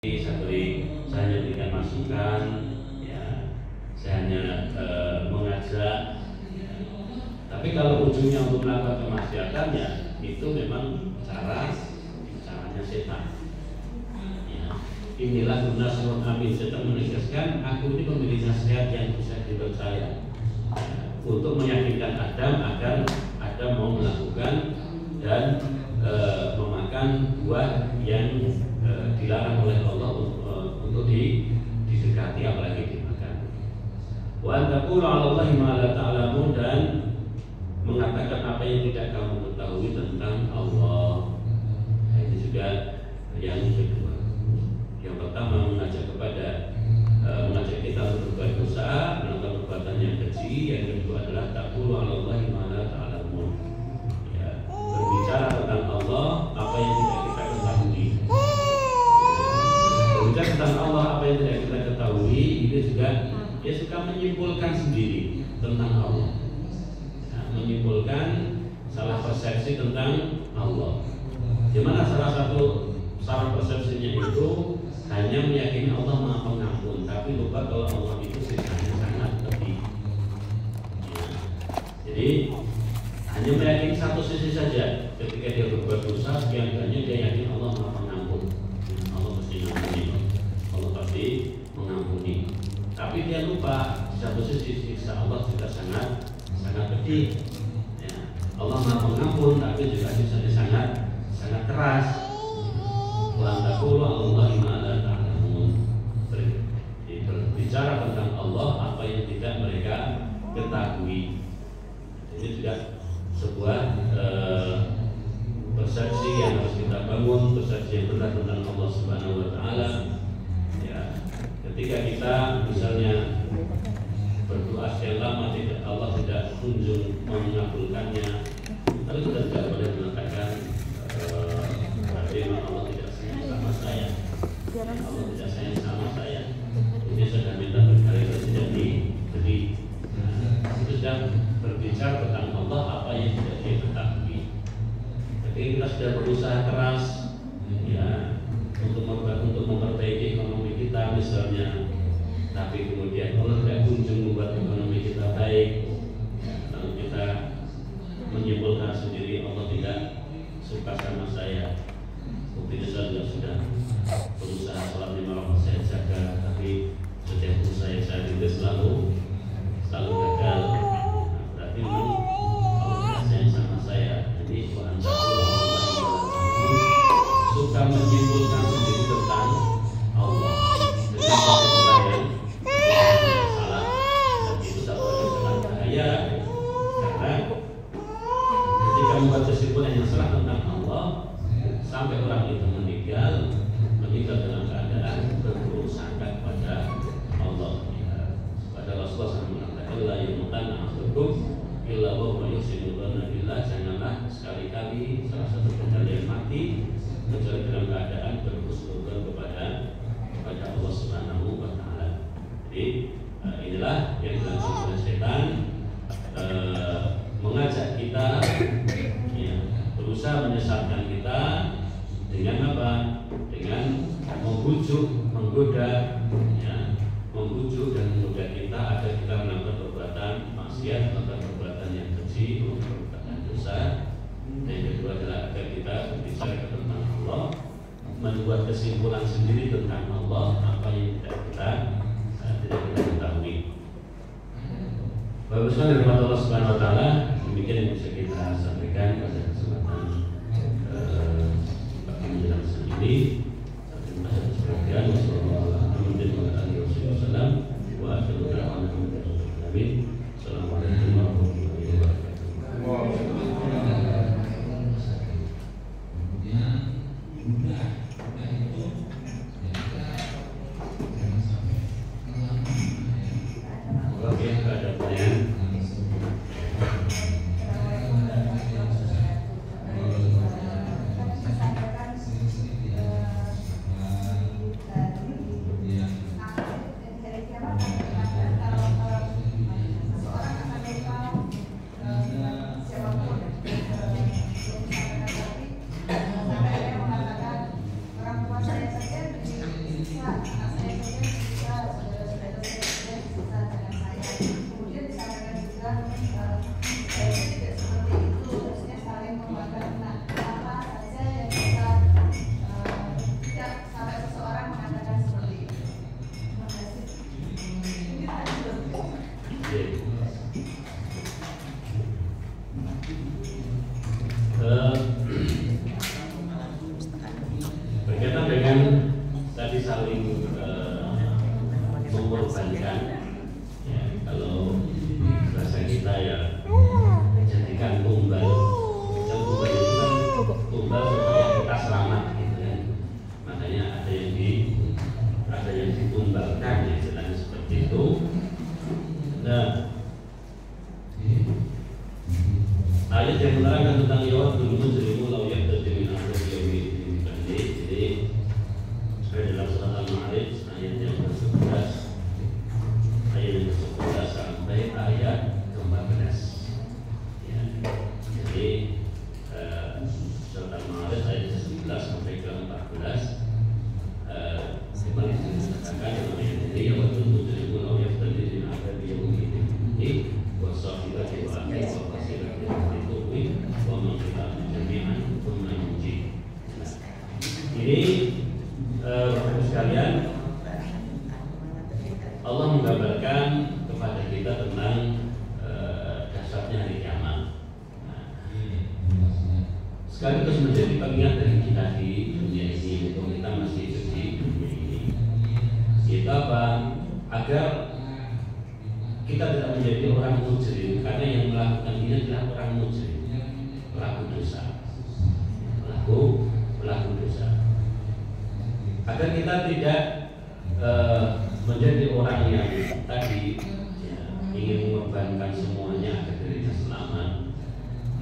Saya hanya berikan masukan, ya, saya hanya mengajak. Tapi kalau ujungnya untuk melakukan kemaksiatan, ya itu memang caranya setan. Ya. Inilah guna surat Amin. Setan menegaskan, aku ini pemberi nasihat yang bisa dipercaya, untuk meyakinkan Adam agar Adam mau melakukan dan memakan buah yang dilarang oleh Allah untuk didekati, apalagi dimakan. Wa taqulu 'ala Allahi ma la ta'lamun, dan mengatakan apa yang tidak kamu ketahui tentang Allah. Nah, ini juga yang kedua. Yang pertama mengajak kita untuk berbuat dosa, melakukan perbuatan yang keji. Yang kedua adalah taqulu 'ala Allahi ma la ta'lamun. Ya, berbicara tentang Allah apa yang tidak kita ketahui. Berbicara tentang Allah apa yang tidak kita ketahui, itu juga dia suka menyimpulkan sendiri tentang Allah. Menyimpulkan salah persepsi tentang Allah. Di mana salah persepsinya itu hanya meyakini Allah Maha Pengampun, tapi lupa kalau Allah itu sifatnya sangat lebih. Ya. Jadi hanya meyakini satu sisi saja. Ketika dia berbuat dosa, sekian-sekiannya dia yakin Allah Maha Pengampun. Allah pasti mengampuni. Allah pasti mengampuni. Tapi dia lupa di satu sisi siksa Allah juga sangat pedih. Ya. Allah Maha Pengampun, tapi juga siksa-Nya sangat keras. Wa taqulu 'ala Allahi ma la ta'lamun. Berbicara tentang Allah apa yang tidak mereka ketahui. Ini juga sebuah persepsi yang harus kita bangun, persepsi yang benar tentang Allah Subhanahu wa taala. Ya, ketika kita misalnya berdoa sekian lama Allah tidak kunjung mengabulkannya, lalu kita tidak boleh mengatakan berarti Allah tidak sayang sama saya. Allah tidak sayang sama saya. Ini sudah minta berkali-kali tidak diberi. Itu sudah berbicara tentang Allah apa yang tidak dia ketahui. Jadi kita sudah berusaha keras, ya, untuk memperbaiki ekonomi kita misalnya, tapi kemudian Allah tidak kunjung membuat ekonomi kita baik. Lalu kita menyimpulkan sendiri Allah tidak suka sama saya. Buktinya saya juga sudah berusaha sholat 5 waktu saya jaga, tapi setiap usaha saya itu selalu gagal. Berarti memang Allah tidak sayang sama saya. Jadi suka menyimpulkan sendiri tentang Allah dengan kesimpulan yang salah, dan itu satu kesalahan bahaya, karena ketika membuat kesimpulan yang salah tentang Allah sampai orang itu meninggal dalam keadaan berburuk sangka kepada Allah. Pada Rasulullah SAW mengatakan, la yumutanna ahdukum illa wa huwa yuhsinu dzanna billah. Janganlah sekali-kali salah satu kalian mati kecuali dalam keadaan berhusnudzon kepada Allah Subhanahu wa taala. Jadi inilah yang dilakukan oleh setan, mengajak kita, ya, berusaha menyesatkan kita dengan apa? Dengan membujuk, menggoda, ya, membujuk dan menggoda kita agar kita melakukan perbuatan maksiat, melakukan perbuatan yang keji, melakukan perbuatan dosa. Yang kedua adalah agar kita berbicara tentang Allah, membuat kesimpulan sendiri tentang Allah apa yang tidak kita ketahui. Bagus sekali firman Allah Subhanahu wa taala. Demikian yang bisa kita sampaikan pada kesempatan menjelang ini. Terima kasih perhatian. Wassalamualaikum warahmatullahi wabarakatuh. Oke, ada pertanyaan? Berkaitan dengan tadi saling mengorbankan, ya, kalau bahasa kita ya jadikan tumbal. Tumbal itu kan tumbal supaya kita selamat, gitu kan. Makanya ada yang ditumbalkan, ya, istilahnya seperti itu. Nah, ayat yang menerangkan tentang yawat dulu mujrimu lau yaktadi min amri yawmi ini. Jadi dalam surat Al-Ma'arij ayat yang ke-11 sampai ayat ke-14. Ya, jadi surat Al-Ma'arij ayat ke-11 sampai ke-14 dimana dikatakan dalam ayat ini yawat dulu mujrimu lau yaktadi min amri yawmi ini wasafirati wa akhi wa fasirati wa mengkitab jami'an thumma yunji. Ini Bapak sekalian, Allah menggambarkan kepada kita tentang dahsyatnya hari kiamat. Sekaligus menjadi pengingat dari kita di dunia ini, untuk kita masih hidup di dunia ini. Itu apa? Agar kita tidak menjadi orang mujrim, karena yang melakukan ini adalah orang mujrim, pelaku dosa, pelaku dosa. Agar kita tidak menjadi orang yang tadi ya, ingin mengorbankan semuanya agar dirinya selamat,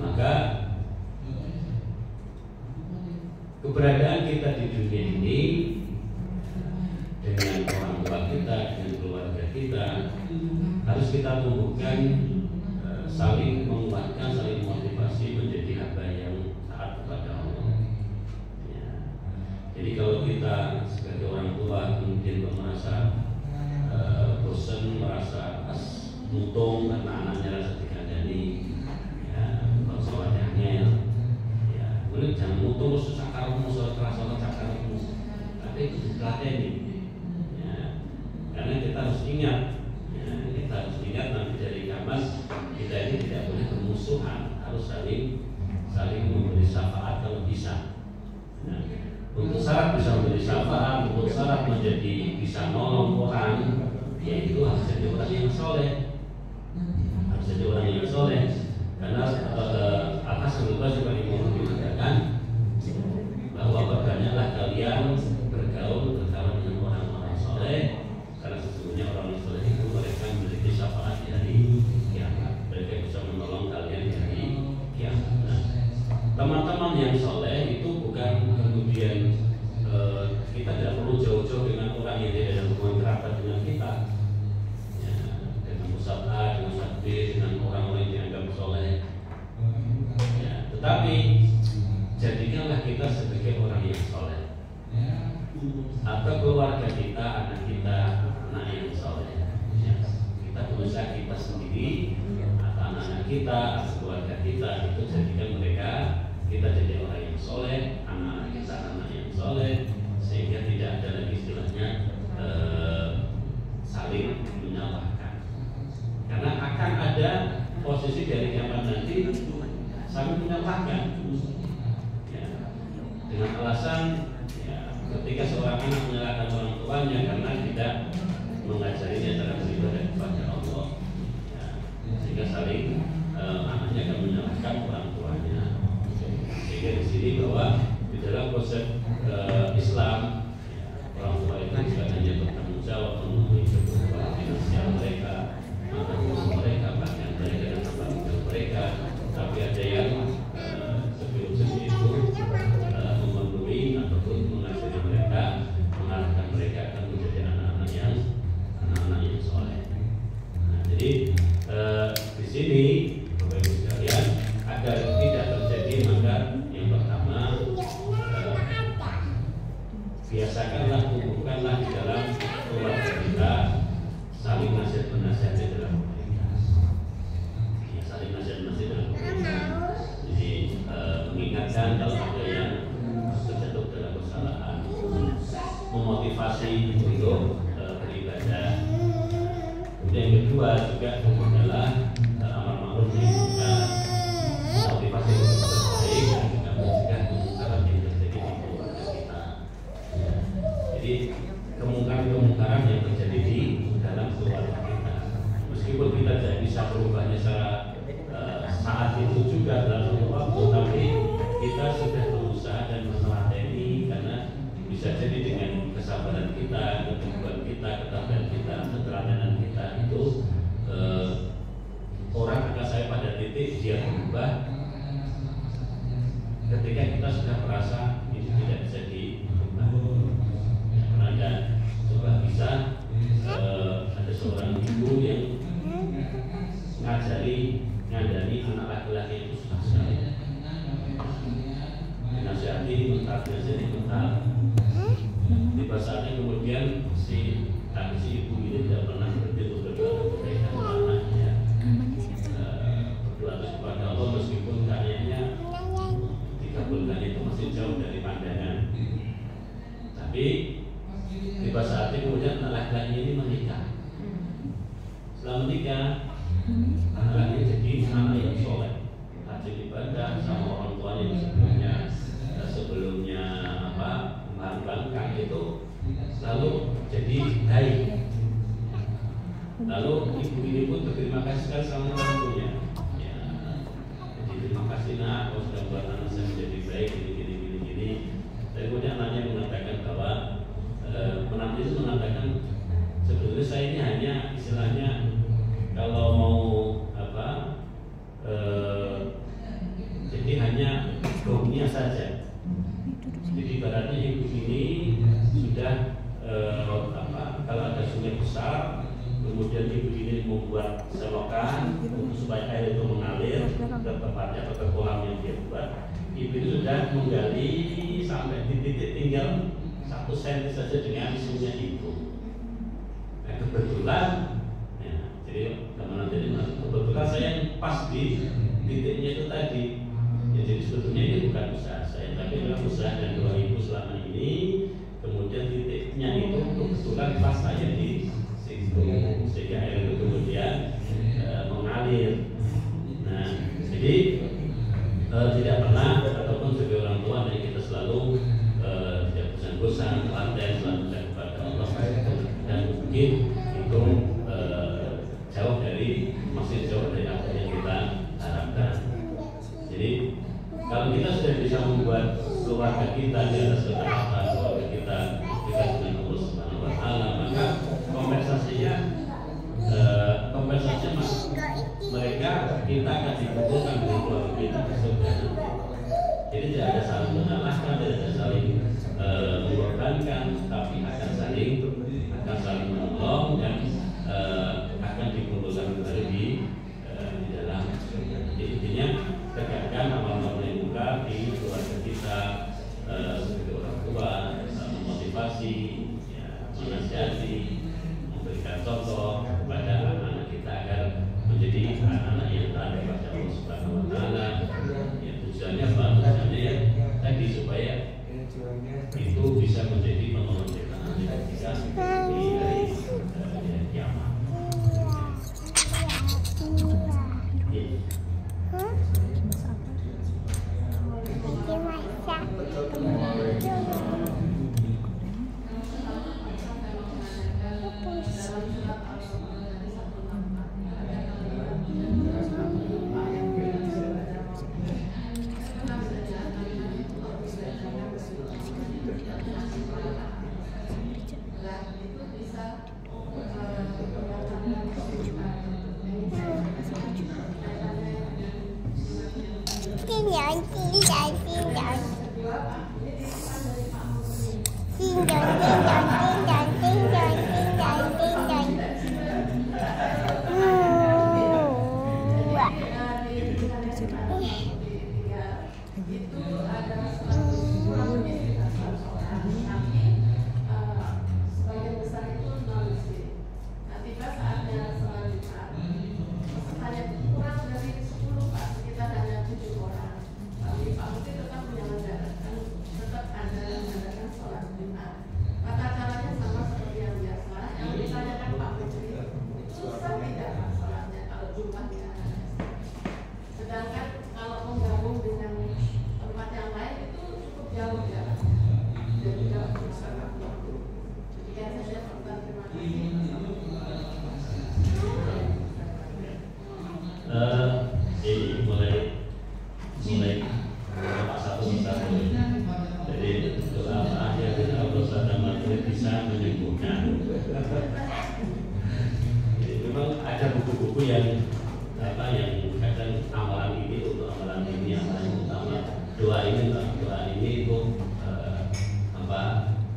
maka keberadaan kita di dunia ini dengan orang tua kita, dengan keluarga kita, harus kita tumbuhkan, saling menguatkan, saling motivasi menjadi hamba yang taat kepada Allah. Ya. Jadi kalau kita sebagai orang tua mungkin merasa bosan, merasa mutung karena anaknya rasa dikandani, ya, kalau sholatnya, ya, boleh jangan mutung susah karung sholat cakarmu, tapi itu dilatih, ya, karena kita harus ingat. Kita harus ingat nanti dari kiamat kita ini tidak boleh bermusuhan, harus saling memberi syafaat kalau bisa. Nah, untuk syarat bisa memberi syafaat, untuk syarat menjadi bisa nolong orang, yaitu harus jadi orang yang soleh, harus jadi orang yang soleh. Karena atas sebelumnya juga mengatakan bahwa banyaklah kalian bergaul dengan orang-orang soleh, karena sesungguhnya orang yang soleh itu mereka memiliki syafaat di hari kiamat. Mereka bisa menolong kalian di hari kiamat. Nah, teman-teman yang soleh itu bukan kemudian kita tidak perlu jauh-jauh dengan orang yang tidak ada hubungan kerabat dengan kita, ya, dengan Ustaz A, dengan Ustaz B, dengan orang-orang yang dianggap soleh. Ya, tetapi jadikanlah kita sebagai orang yang soleh, atau keluarga kita, anak kita, anak yang soleh. Ya, kita berusaha kita sendiri, atau anak-anak kita, atau keluarga kita itu jadikan mereka, kita jadi orang yang soleh, anak-anak kita anak yang soleh, sehingga tidak ada lagi istilahnya saling menyalahkan. Karena akan ada posisi dari kiamat nanti saling menyalahkan, ya, dengan alasan ya, ketika seorang anak menyalahkan orang tuanya karena tidak mengajarinya cara beribadah kepada Allah, ya, sehingga saling anaknya akan menyalahkan orang tuanya. Sehingga di sini bahwa di dalam konsep Islam, ya, orang tua itu bukan hanya bertanggung jawab memenuhi kebutuhan finansial mereka, makan mereka, pakaian mereka, dan tempat tinggal mereka, tapi ada yang sebelum itu memenuhi ataupun mengajari mereka, mengarahkan mereka akan menjadi anak-anak yang soleh. Nah, jadi di sini Bapak Ibu sekalian, agar saling nasihat menasihati dalam kebaikan, ya, saling nasihat menasihati dalam kebaikan. Jadi mengingatkan kalau ada yang terjatuh dalam kesalahan, memotivasi untuk beribadah. Kemudian yang kedua juga adalah amar ma'ruf nahi munkar, motivasi untuk berbaik dan juga mencegah kemungkaran yang terjadi di keluarga kita. Jadi kemungkaran yang terjadi di dalam keluarga kita, meskipun kita tidak bisa berubahnya secara saat itu juga dalam suatu waktu, tapi kita sudah berusaha dan meneladani, karena bisa jadi dengan kesabaran kita, keteguhan kita, ketabahan kita, ketelatenan kita itu orang akan saya pada titik dia berubah ketika kita sudah merasa ini tidak bisa diubah. Karena ada coba bisa ada seorang ibu yang ngajari anak laki-laki itu susah sekali. Dinasihati mental, tiba saatnya kemudian si ibu ini tidak pernah berhenti untuk berdoa kebaikan anaknya, berdoa terus kepada Allah meskipun karyanya dikabulkan itu masih jauh dari pandangan. Tapi tiba saatnya kemudian anak laki-laki ini menikah. Setelah menikah, anak laki jadi anak yang soleh, rajin ibadah sama orang tuanya yang sebelumnya membangkang itu, lalu jadi baik. Lalu ibu ini pun berterima kasih sekali sama orang tuanya. Ya, jadi terima kasih nak, kau sudah buat anak saya menjadi baik, gini. Dan kemudian anaknya mengatakan bahwa menantu itu mengatakan sebetulnya saya ini hanya istilahnya kalau mau jadi hanya gaungnya saja. Jadi ibaratnya ibu ini sudah kalau ada sungai besar, kemudian ibu ini membuat selokan untuk supaya air itu mengalir ke tempatnya atau ke kolam yang dia buat. Ibu itu sudah menggali sampai di titik tinggal 1 cm saja dengan sungai itu. Nah, kebetulan, ya, jadi kebetulan saya yang pas di titiknya itu tadi. Ya, jadi sebetulnya ini bukan usaha saya, tapi adalah usaha dan doa ibu selama ini. Kemudian titiknya itu kebetulan pas saya di situ, sehingga air itu kemudian mengalir. Nah, jadi tidak pernah ataupun sebagai orang tua dari kita selalu tidak bosan-bosan, telaten selalu kepada Allah, dan mungkin itu jauh dari apa yang kita harapkan. Jadi kalau kita sudah bisa membuat keluarga kita di atas ketaatan, keluarga kita dekat dengan Allah Subhanahu Wa Taala, maka kompensasinya mereka kita akan dikumpulkan dengan keluarga kita ke surga. Jadi tidak ada saling mengalahkan, tidak ada saling mengorbankan, tapi akan saling menolong dan akan dikumpulkan kembali di dalam. Jadi intinya tegakkan amal-amal yang munkar di keluarga kita sebagai orang tua, memotivasi, ya, menasihati, memberikan contoh kepada anak-anak kita agar menjadi anak-anak yang taat kepada Allah Subhanahu Wa Taala. Ya, tujuannya apa? Tujuannya ya tadi supaya itu bisa menjadi penolong kita nanti ketika di hari kiamat. yang kadang amalan ini untuk amalan ini, amalan utama, doa ini itu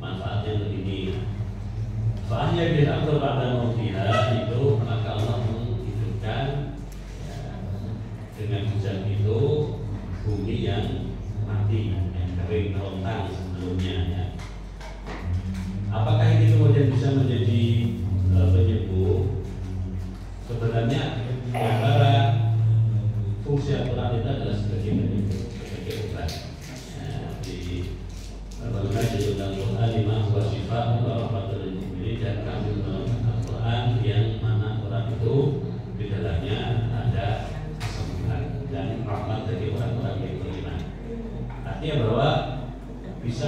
manfaatnya untuk ini. Soalnya bila aku pada mautiha itu maka Allah menghidupkan dengan hujan itu bumi yang mati, yang kering rontang sebelumnya ya. Apakah ini kemudian bisa menjadi penyembuh? Sebenarnya antara fungsi Al-Quran itu adalah sebagai penyembuh, sebagai obat. Bagaimana di dalam Al-Quran lima wa syifa wa rahmatul lil mu'minin, dan kami menerangkan Al-Quran yang mana Quran itu di dalamnya ada kesembuhan dan rahmat bagi orang-orang yang beriman. Artinya bahwa bisa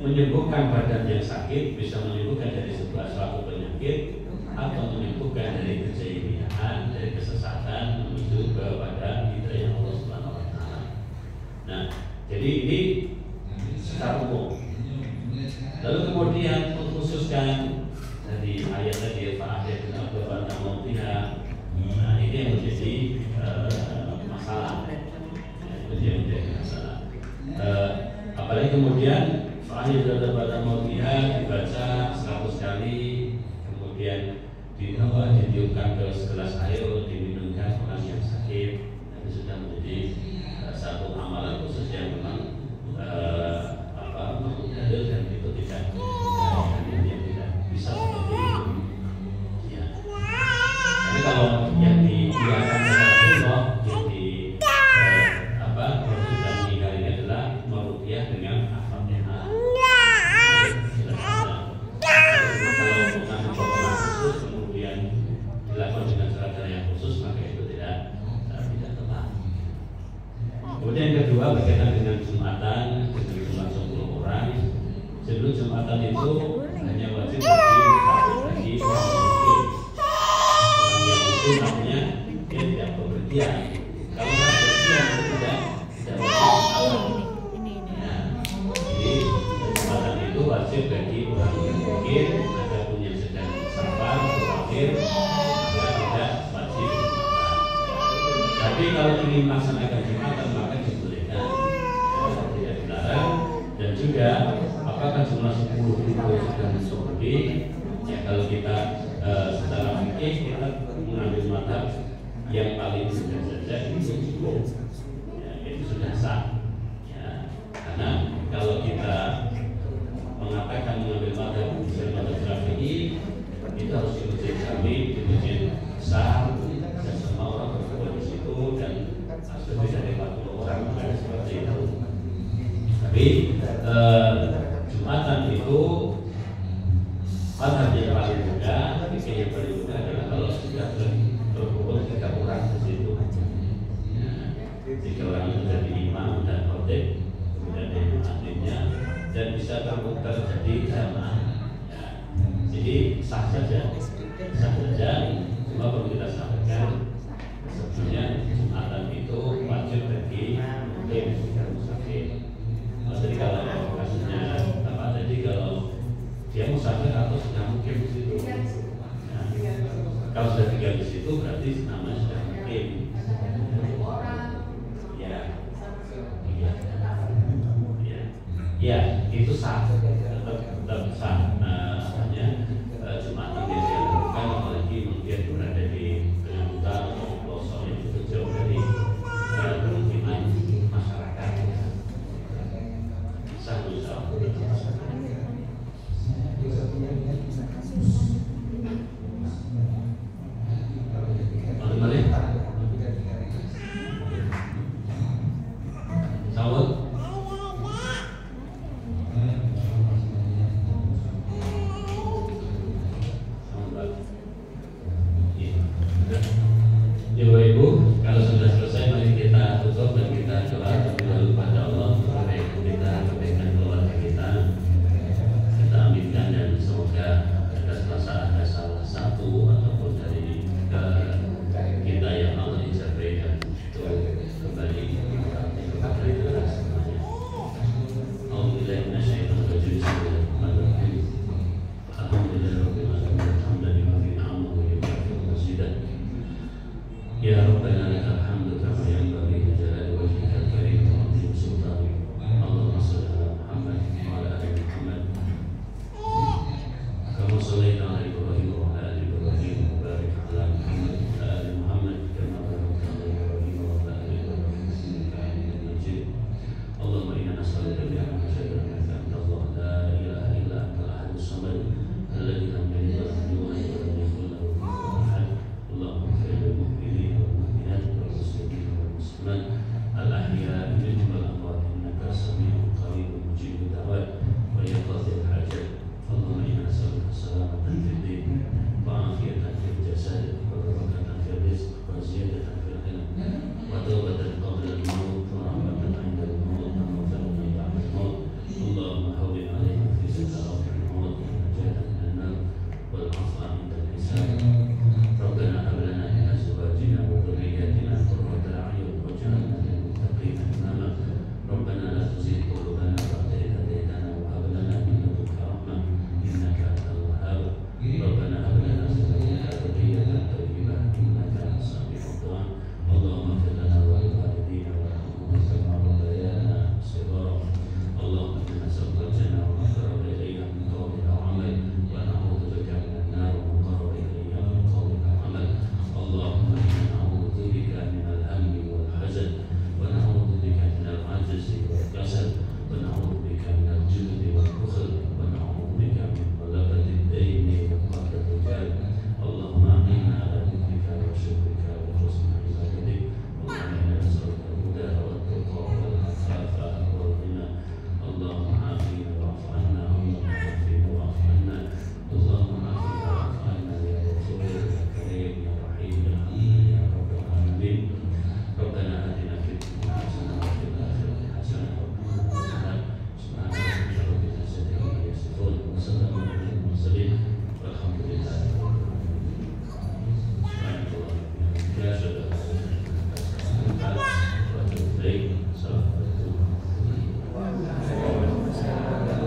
menyembuhkan badan yang sakit, bisa menyembuhkan dari suatu penyakit, atau menyembuhkan dari kejahilian, dari kesesatan menuju kepada hidayah Allah Subhanahu wa taala. Nah, jadi ini secara umum. Lalu kemudian mengkhususkan dari ayat tadi fa'ahyat al-ardha ba'da mautiha. Nah, ini yang menjadi masalah. Itu yang menjadi masalah. Apalagi kemudian fa'ahyat al-ardha ba'da mautiha dibaca 100 kali, kemudian ditiupkan ke segelas air untuk diminumkan orang yang sakit. Itu sudah menjadi satu amalan khusus yang memang mengundang dan itu tidak bisa seperti itu. Ya. Karena kalau yang dibiarkan oleh Rasulullah yang meninggalnya adalah meruqyah dengan Al-Fatihah. Dilakukan dengan cara-cara yang khusus, maka itu tidak tepat. Kemudian yang kedua berkaitan dengan Jumatan dengan jumlah 10 orang. Sebelum Jumatan itu hanya wajib bagi orang yang mungkin namanya dia tidak bepergian. Kalau tidak bepergian itu tidak wajib. Jadi Jumatan itu wajib bagi orang yang mungkin, adapun yang sedang sabar, berpikir, tidak wajib. Tapi kalau ingin melaksanakan Jumatan maka dibolehkan, tidak dilarang. Dan juga apakah jumlah 10 itu sudah mencukupi? Ya, kalau kita secara fikih kita mengambil mazhab yang paling mudah saja itu cukup, ya, itu sudah sah. Ya, karena kalau kita mengatakan mengambil mazhab Syafi'i itu harus diuji kami, diuji besar, dan semua orang berkumpul di situ dan lebih dari 40 orang seperti itu. Tapi Jumatan itu mazhab yang paling mudah, fikih yang paling mudah adalah kalau sudah berkumpul 3 orang di situ. Ya, 3 orang itu jadi imam dan khotib, kemudian ada imamnya dan bisa terjadi jamaah. Jadi sah saja. Cuma perlu kita sampaikan sebenarnya Jumatan itu wajib bagi muslim dan musafir. Jadi kalau kasusnya tadi kalau dia musafir atau sudah mukim di situ, kalau sudah tinggal di situ berarti namanya sudah mukim. Ya, itu sah, tetap sah.